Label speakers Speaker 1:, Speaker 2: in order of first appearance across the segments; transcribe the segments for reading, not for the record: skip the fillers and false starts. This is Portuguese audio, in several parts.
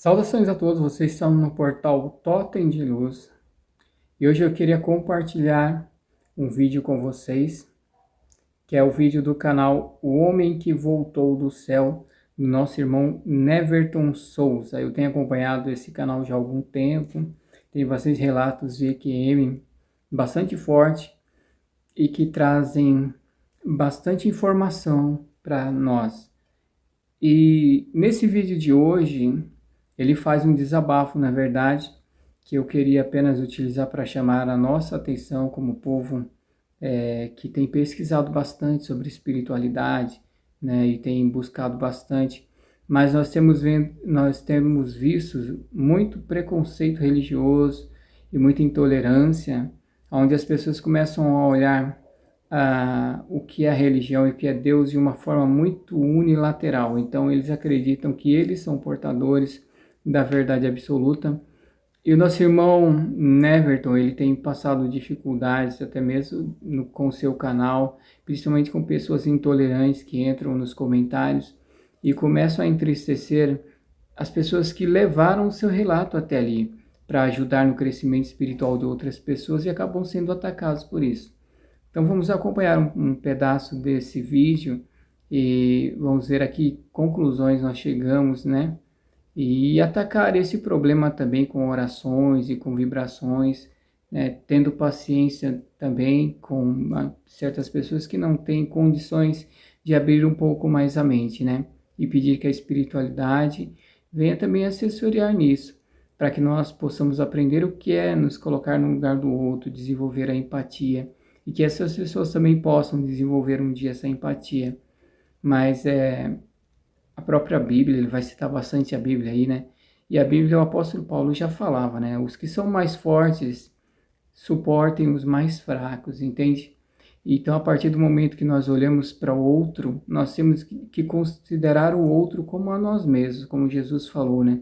Speaker 1: Saudações a todos, vocês estão no portal Totem de Luz e hoje eu queria compartilhar um vídeo com vocês, que é o vídeo do canal O Homem que Voltou do Céu, do nosso irmão Neverton Souza. Eu tenho acompanhado esse canal já há algum tempo, tem bastante relatos de EQM bastante forte e que trazem bastante informação para nós. E nesse vídeo de hoje, ele faz um desabafo, na verdade, que eu queria apenas utilizar para chamar a nossa atenção como povo que tem pesquisado bastante sobre espiritualidade, né, e tem buscado bastante, mas nós temos visto muito preconceito religioso e muita intolerância, onde as pessoas começam a olhar o que é a religião e o que é Deus de uma forma muito unilateral. Então eles acreditam que eles são portadores da verdade absoluta. E o nosso irmão Neverton, ele tem passado dificuldades até mesmo com seu canal, principalmente com pessoas intolerantes que entram nos comentários e começam a entristecer as pessoas que levaram o seu relato até ali para ajudar no crescimento espiritual de outras pessoas e acabam sendo atacados por isso. Então vamos acompanhar um pedaço desse vídeo e vamos ver aqui conclusões nós chegamos, né? E atacar esse problema também com orações e com vibrações, né? Tendo paciência também com certas pessoas que não têm condições de abrir um pouco mais a mente, né? E pedir que a espiritualidade venha também assessorar nisso, para que nós possamos aprender o que é nos colocar no lugar do outro, desenvolver a empatia, e que essas pessoas também possam desenvolver um dia essa empatia. Mas a própria Bíblia, ele vai citar bastante a Bíblia aí, né? E a Bíblia, o apóstolo Paulo já falava, né? Os que são mais fortes suportem os mais fracos, entende? Então, a partir do momento que nós olhamos para o outro, nós temos que considerar o outro como a nós mesmos, como Jesus falou, né?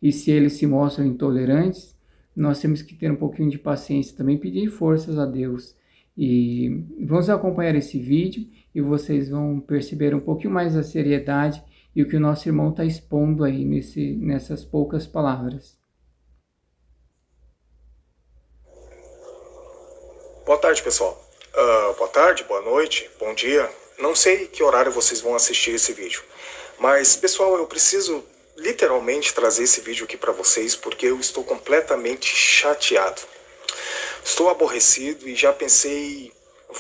Speaker 1: E se eles se mostram intolerantes, nós temos que ter um pouquinho de paciência também, pedir forças a Deus. E vamos acompanhar esse vídeo e vocês vão perceber um pouquinho mais a seriedade e o que o nosso irmão está expondo aí nessas poucas palavras.
Speaker 2: Boa tarde, pessoal. Boa tarde, boa noite, bom dia. Não sei que horário vocês vão assistir esse vídeo, mas, pessoal, eu preciso literalmente trazer esse vídeo aqui para vocês porque eu estou completamente chateado. Estou aborrecido e já pensei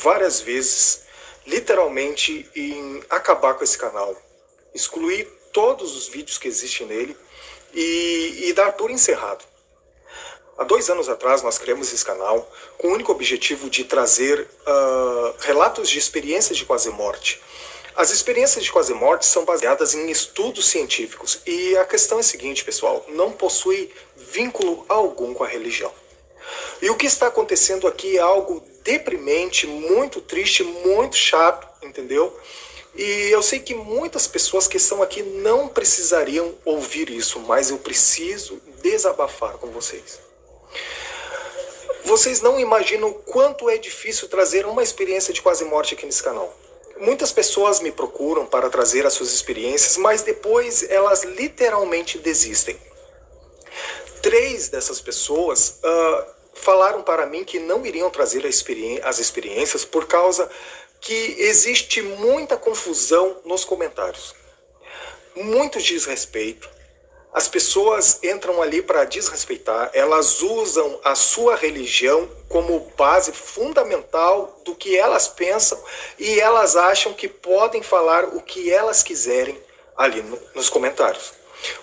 Speaker 2: várias vezes, literalmente, em acabar com esse canal, excluir todos os vídeos que existem nele e dar por encerrado. Há 2 anos atrás nós criamos esse canal com o único objetivo de trazer relatos de experiências de quase morte. As experiências de quase morte são baseadas em estudos científicos e a questão é a seguinte, pessoal, não possui vínculo algum com a religião. E o que está acontecendo aqui é algo deprimente, muito triste, muito chato, entendeu? E eu sei que muitas pessoas que estão aqui não precisariam ouvir isso, mas eu preciso desabafar com vocês. Vocês não imaginam o quanto é difícil trazer uma experiência de quase morte aqui nesse canal. Muitas pessoas me procuram para trazer as suas experiências, mas depois elas literalmente desistem. 3 dessas pessoas falaram para mim que não iriam trazer as experiências por causa que existe muita confusão nos comentários. Muito desrespeito. As pessoas entram ali para desrespeitar, elas usam a sua religião como base fundamental do que elas pensam e elas acham que podem falar o que elas quiserem ali nos comentários.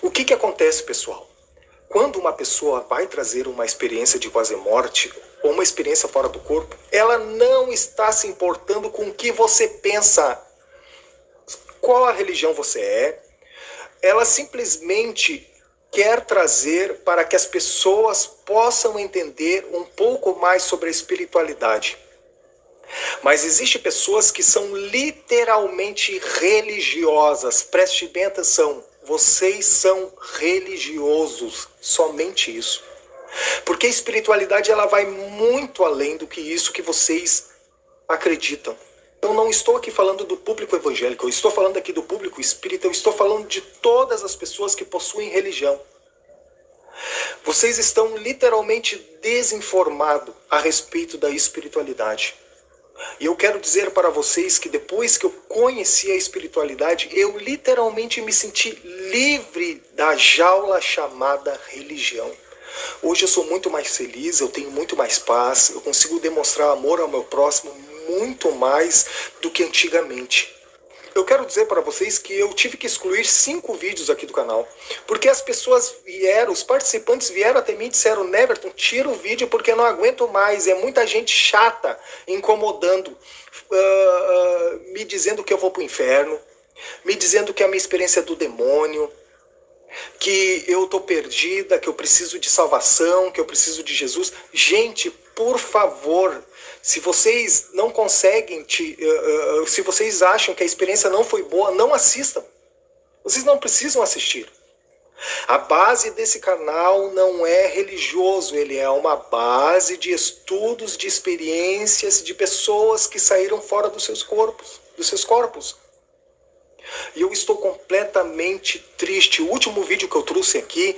Speaker 2: O que acontece, pessoal? Quando uma pessoa vai trazer uma experiência de quase morte ou uma experiência fora do corpo, ela não está se importando com o que você pensa, qual a religião você é. Ela simplesmente quer trazer para que as pessoas possam entender um pouco mais sobre a espiritualidade. Mas existem pessoas que são literalmente religiosas. Preste bem atenção. Vocês são religiosos, somente isso. Porque a espiritualidade ela vai muito além do que isso que vocês acreditam. Eu não estou aqui falando do público evangélico, eu estou falando aqui do público espírita, eu estou falando de todas as pessoas que possuem religião. Vocês estão literalmente desinformados a respeito da espiritualidade. E eu quero dizer para vocês que depois que eu conheci a espiritualidade, eu literalmente me senti livre da jaula chamada religião. Hoje eu sou muito mais feliz, eu tenho muito mais paz, eu consigo demonstrar amor ao meu próximo muito mais do que antigamente. Eu quero dizer para vocês que eu tive que excluir 5 vídeos aqui do canal, porque as pessoas vieram, os participantes vieram até mim e disseram: Neverton, tira o vídeo porque eu não aguento mais, é muita gente chata, incomodando, me dizendo que eu vou para o inferno, me dizendo que a minha experiência é do demônio, que eu estou perdida, que eu preciso de salvação, que eu preciso de Jesus. Gente, por favor, se vocês não conseguem, se vocês acham que a experiência não foi boa, não assistam. Vocês não precisam assistir. A base desse canal não é religioso, ele é uma base de estudos, de experiências, de pessoas que saíram fora dos seus corpos. E eu estou completamente triste. O último vídeo que eu trouxe aqui,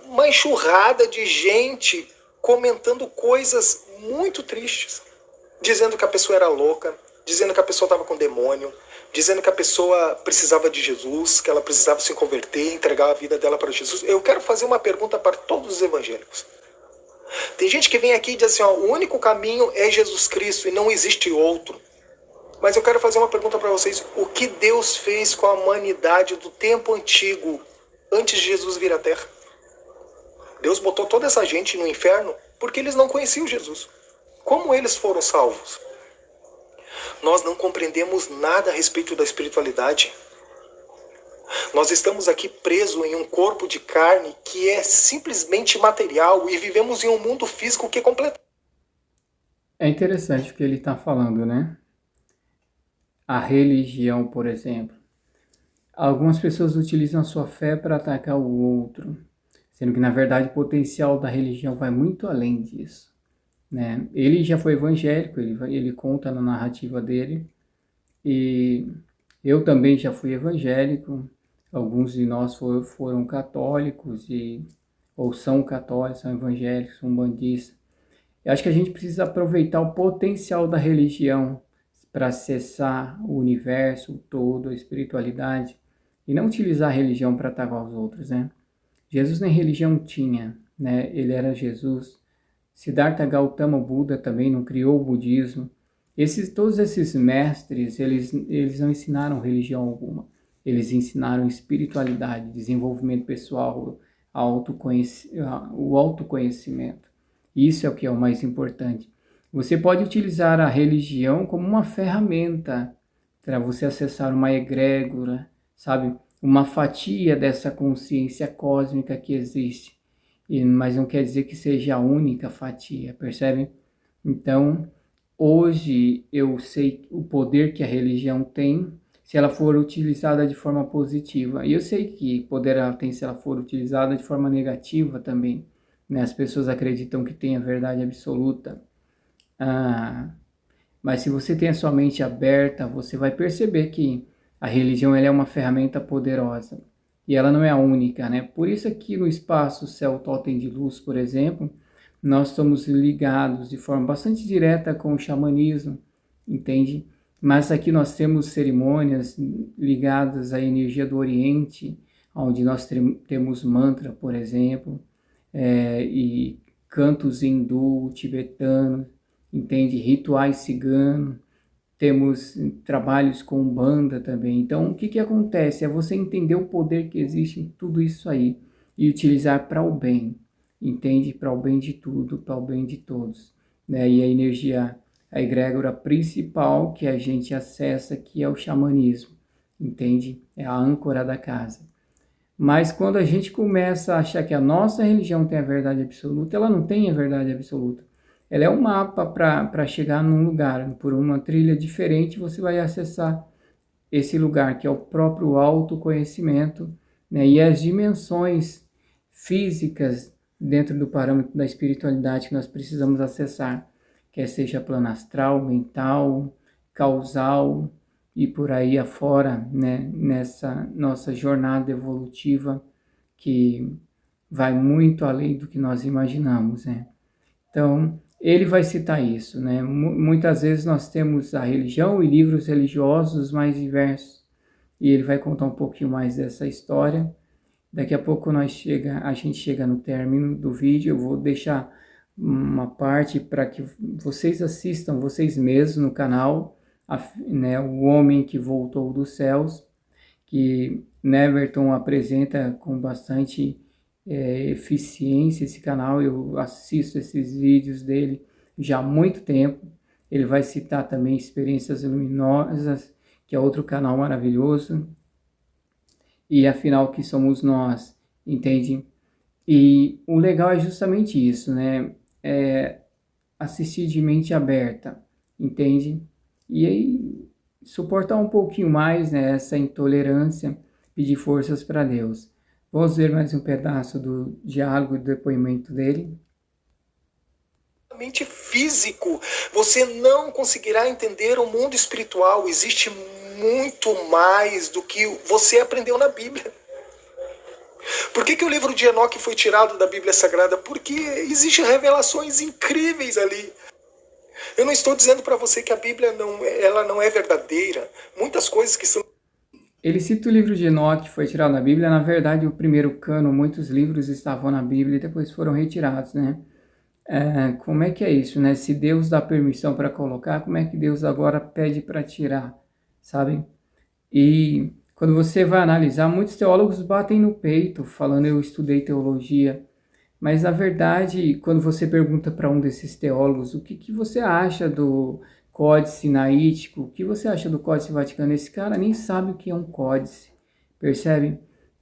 Speaker 2: uma enxurrada de gente comentando coisas muito tristes. Dizendo que a pessoa era louca, dizendo que a pessoa estava com demônio, dizendo que a pessoa precisava de Jesus, que ela precisava se converter, entregar a vida dela para Jesus. Eu quero fazer uma pergunta para todos os evangélicos. Tem gente que vem aqui e diz assim, ó, o único caminho é Jesus Cristo e não existe outro. Mas eu quero fazer uma pergunta para vocês. O que Deus fez com a humanidade do tempo antigo, antes de Jesus vir à Terra? Deus botou toda essa gente no inferno porque eles não conheciam Jesus. Como eles foram salvos? Nós não compreendemos nada a respeito da espiritualidade. Nós estamos aqui presos em um corpo de carne que é simplesmente material e vivemos em um mundo físico que é completo.
Speaker 1: É interessante o que ele está falando, né? A religião, por exemplo. Algumas pessoas utilizam a sua fé para atacar o outro, sendo que, na verdade, o potencial da religião vai muito além disso, né? Ele já foi evangélico, ele conta na narrativa dele, e eu também já fui evangélico. Alguns de nós foram católicos, ou são católicos, são evangélicos, são bandistas. Eu acho que a gente precisa aproveitar o potencial da religião para acessar o universo, o todo, a espiritualidade, e não utilizar a religião para atacar os outros, né? Jesus nem religião tinha, né? Ele era Jesus. Siddhartha Gautama Buda também não criou o budismo. Todos esses mestres, eles não ensinaram religião alguma. Eles ensinaram espiritualidade, desenvolvimento pessoal, o autoconhecimento. Isso é o que é o mais importante. Você pode utilizar a religião como uma ferramenta para você acessar uma egrégora, sabe? Uma fatia dessa consciência cósmica que existe. Mas não quer dizer que seja a única fatia, percebe? Então, hoje eu sei o poder que a religião tem se ela for utilizada de forma positiva. E eu sei que poder ela tem se ela for utilizada de forma negativa também, né? As pessoas acreditam que tem a verdade absoluta. Mas se você tem a sua mente aberta, você vai perceber que a religião ela é uma ferramenta poderosa. E ela não é a única, né? Por isso aqui no Espaço Céu Totem de Luz, por exemplo, nós estamos ligados de forma bastante direta com o xamanismo, entende? Mas aqui nós temos cerimônias ligadas à energia do Oriente, onde nós temos mantra, por exemplo, e cantos hindu, tibetanos, entende? Rituais ciganos, temos trabalhos com Umbanda também. Então, o que acontece? É você entender o poder que existe em tudo isso aí e utilizar para o bem, entende? Para o bem de tudo, para o bem de todos, né? E a energia, a egrégora principal que a gente acessa aqui é o xamanismo, entende? É a âncora da casa. Mas quando a gente começa a achar que a nossa religião tem a verdade absoluta, ela não tem a verdade absoluta. Ela é um mapa para chegar num lugar. Por uma trilha diferente, você vai acessar esse lugar, que é o próprio autoconhecimento, né? E as dimensões físicas dentro do parâmetro da espiritualidade que nós precisamos acessar, quer seja plano astral, mental, causal e por aí afora, né? Nessa nossa jornada evolutiva que vai muito além do que nós imaginamos, né? Então, ele vai citar isso, né? Muitas vezes nós temos a religião e livros religiosos mais diversos, e ele vai contar um pouquinho mais dessa história. Daqui a pouco a gente chega no término do vídeo, eu vou deixar uma parte para que vocês assistam vocês mesmos no canal, né, O Homem que Voltou dos Céus, que Neverton apresenta com bastante eficiência esse canal. Eu assisto esses vídeos dele já há muito tempo. Ele vai citar também Experiências Luminosas, que é outro canal maravilhoso. E afinal, que somos nós, entende? E o legal é justamente isso, né? Assistir de mente aberta, entende? E aí, suportar um pouquinho mais, né, essa intolerância, pedir forças para Deus. Vamos ver mais um pedaço do diálogo e do depoimento dele.
Speaker 2: Físico, você não conseguirá entender o mundo espiritual. Existe muito mais do que você aprendeu na Bíblia. Por que o livro de Enoque foi tirado da Bíblia Sagrada? Porque existem revelações incríveis ali. Eu não estou dizendo para você que a Bíblia ela não é verdadeira. Muitas coisas que são...
Speaker 1: Ele cita o livro de Enoque, foi tirado da Bíblia. Na verdade, o primeiro cano, muitos livros estavam na Bíblia e depois foram retirados, né? Como é que é isso, né? Se Deus dá permissão para colocar, como é que Deus agora pede para tirar, sabe? E quando você vai analisar, muitos teólogos batem no peito, falando eu estudei teologia, mas na verdade, quando você pergunta para um desses teólogos o que você acha do Códice Sinaítico, o que você acha do Códice Vaticano, esse cara nem sabe o que é um códice, percebe?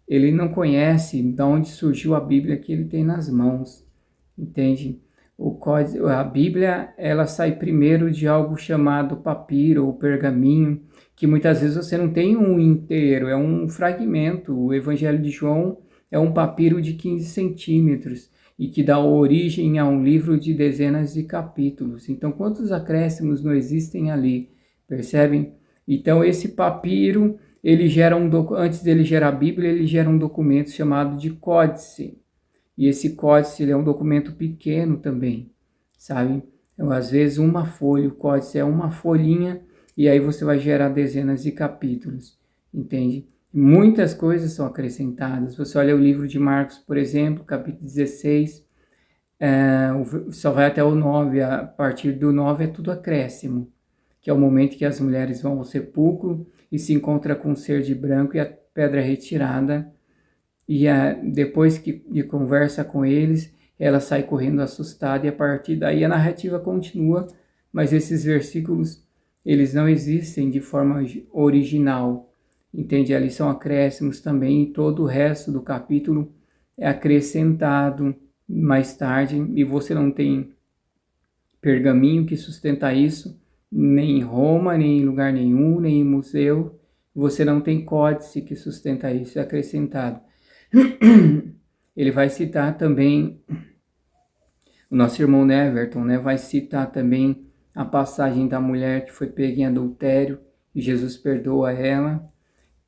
Speaker 1: Ele não conhece de onde surgiu a Bíblia que ele tem nas mãos, entende? A Bíblia, ela sai primeiro de algo chamado papiro ou pergaminho, que muitas vezes você não tem um inteiro, é um fragmento. O Evangelho de João é um papiro de 15 centímetros e que dá origem a um livro de dezenas de capítulos. Então, quantos acréscimos não existem ali, percebem? Então, esse papiro, ele gera antes dele gerar a Bíblia, ele gera um documento chamado de códice. E esse códice ele é um documento pequeno também, sabe? Então, às vezes uma folha, o códice é uma folhinha, e aí você vai gerar dezenas de capítulos, entende? Muitas coisas são acrescentadas. Você olha o livro de Marcos, por exemplo, capítulo 16, só vai até o 9, a partir do 9 é tudo acréscimo, que é o momento que as mulheres vão ao sepulcro e se encontram com o ser de branco e a pedra retirada. E depois de conversa com eles, ela sai correndo assustada e a partir daí a narrativa continua, mas esses versículos, eles não existem de forma original, entende? Ali são acréscimos também e todo o resto do capítulo é acrescentado mais tarde e você não tem pergaminho que sustenta isso, nem em Roma, nem em lugar nenhum, nem em museu, você não tem códice que sustenta isso, é acrescentado. Ele vai citar também, o nosso irmão Neverton, né, vai citar também a passagem da mulher que foi pega em adultério e Jesus perdoa ela.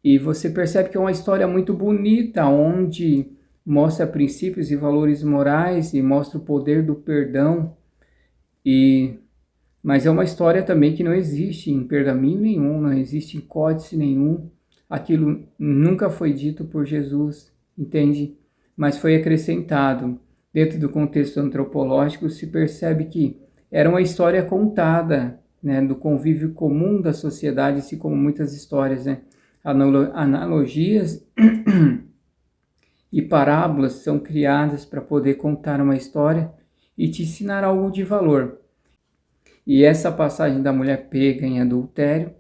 Speaker 1: E você percebe que é uma história muito bonita, onde mostra princípios e valores morais e mostra o poder do perdão. Mas é uma história também que não existe em pergaminho nenhum, não existe em códice nenhum. Aquilo nunca foi dito por Jesus, entende? Mas foi acrescentado. Dentro do contexto antropológico, se percebe que era uma história contada, né, do convívio comum da sociedade, assim como muitas histórias, né? Analogias e parábolas são criadas para poder contar uma história e te ensinar algo de valor. E essa passagem da mulher pega em adultério,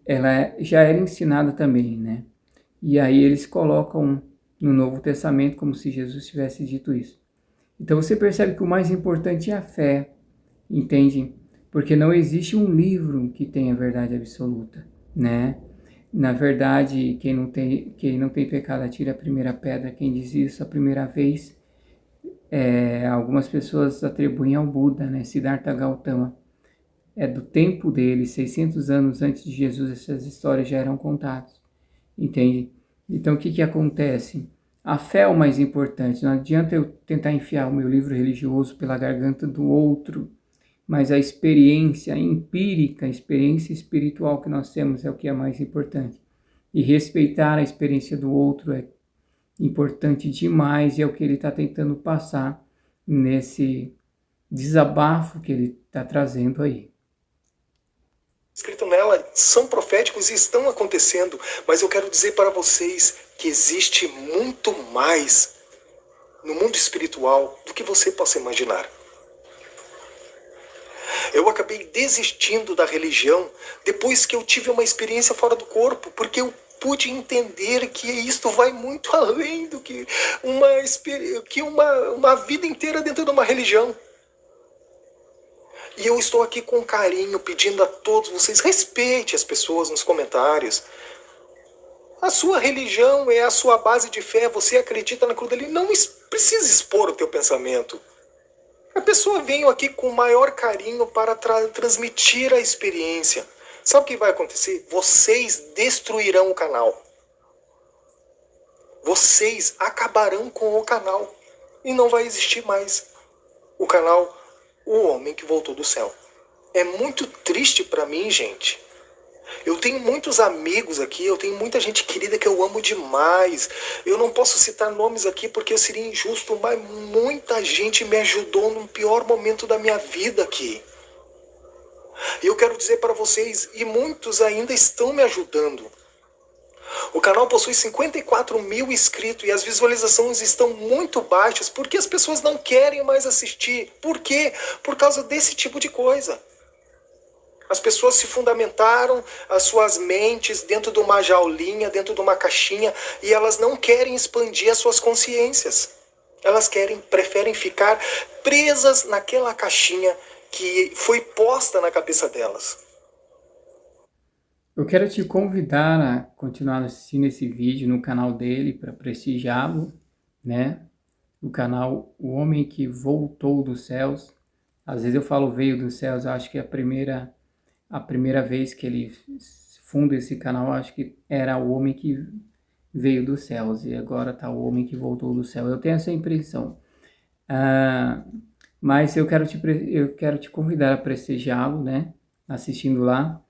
Speaker 1: ela já era ensinada também, né? E aí eles colocam no Novo Testamento como se Jesus tivesse dito isso. Então você percebe que o mais importante é a fé, entende? Porque não existe um livro que tenha verdade absoluta, né? Na verdade, quem não tem pecado atira a primeira pedra. Quem diz isso a primeira vez, algumas pessoas atribuem ao Buda, né? Siddhartha Gautama. É do tempo dele, 600 anos antes de Jesus, essas histórias já eram contadas, entende? Então, o que acontece? A fé é o mais importante. Não adianta eu tentar enfiar o meu livro religioso pela garganta do outro, mas a experiência empírica, a experiência espiritual que nós temos é o que é mais importante. E respeitar a experiência do outro é importante demais e é o que ele está tentando passar nesse desabafo que ele está trazendo aí.
Speaker 2: Escrito nela são proféticos e estão acontecendo, mas eu quero dizer para vocês que existe muito mais no mundo espiritual do que você possa imaginar. Eu acabei desistindo da religião depois que eu tive uma experiência fora do corpo, porque eu pude entender que isto vai muito além do que uma vida inteira dentro de uma religião. E eu estou aqui com carinho pedindo a todos vocês, respeite as pessoas nos comentários. A sua religião é a sua base de fé, você acredita na cruz dele, não precisa expor o teu pensamento. A pessoa veio aqui com o maior carinho para transmitir a experiência. Sabe o que vai acontecer? Vocês destruirão o canal. Vocês acabarão com o canal. E não vai existir mais o canal O Homem que Voltou do Céu. É muito triste para mim, gente. Eu tenho muitos amigos aqui, eu tenho muita gente querida que eu amo demais. Eu não posso citar nomes aqui porque seria injusto, mas muita gente me ajudou no pior momento da minha vida aqui. E eu quero dizer para vocês, e muitos ainda estão me ajudando. O canal possui 54 mil inscritos e as visualizações estão muito baixas porque as pessoas não querem mais assistir. Por quê? Por causa desse tipo de coisa. As pessoas se fundamentaram as suas mentes dentro de uma jaulinha, dentro de uma caixinha, e elas não querem expandir as suas consciências. Elas preferem ficar presas naquela caixinha que foi posta na cabeça delas.
Speaker 1: Eu quero te convidar a continuar assistindo esse vídeo no canal dele para prestigiá-lo, né? O canal O Homem que Voltou dos Céus. Às vezes eu falo veio dos céus, eu acho que a primeira vez que ele funda esse canal, acho que era o homem que veio dos céus e agora tá o homem que voltou do céu. Eu tenho essa impressão. Mas eu quero te convidar a prestigiá-lo, né? Assistindo lá.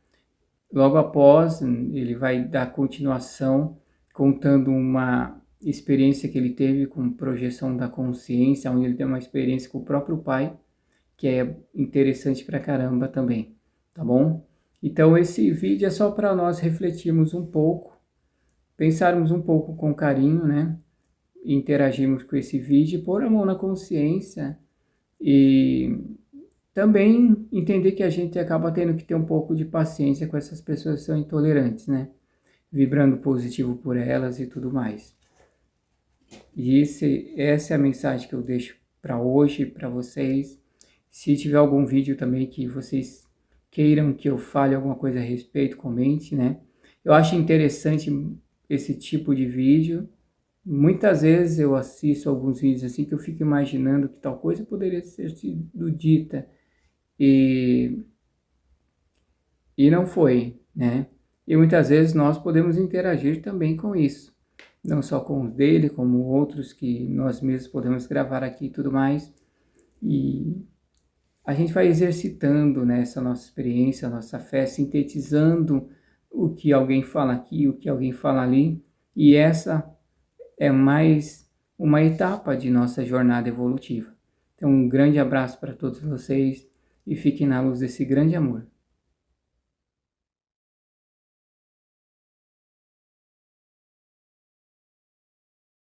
Speaker 1: Logo após, ele vai dar continuação, contando uma experiência que ele teve com projeção da consciência, onde ele tem uma experiência com o próprio pai, que é interessante pra caramba também, tá bom? Então esse vídeo é só para nós refletirmos um pouco, pensarmos um pouco com carinho, né? Interagirmos com esse vídeo, pôr a mão na consciência e também entender que a gente acaba tendo que ter um pouco de paciência com essas pessoas que são intolerantes, né? Vibrando positivo por elas e tudo mais. E essa é a mensagem que eu deixo para hoje, para vocês. Se tiver algum vídeo também que vocês queiram que eu fale alguma coisa a respeito, comente, né? Eu acho interessante esse tipo de vídeo. Muitas vezes eu assisto alguns vídeos assim que eu fico imaginando que tal coisa poderia ter sido dita e não foi, né? E muitas vezes nós podemos interagir também com isso, não só com os dele, como outros que nós mesmos podemos gravar aqui e tudo mais. E a gente vai exercitando, né, essa nossa experiência, a nossa fé, sintetizando o que alguém fala aqui, o que alguém fala ali, e essa é mais uma etapa de nossa jornada evolutiva. Então, um grande abraço para todos vocês e fiquem na luz desse grande amor.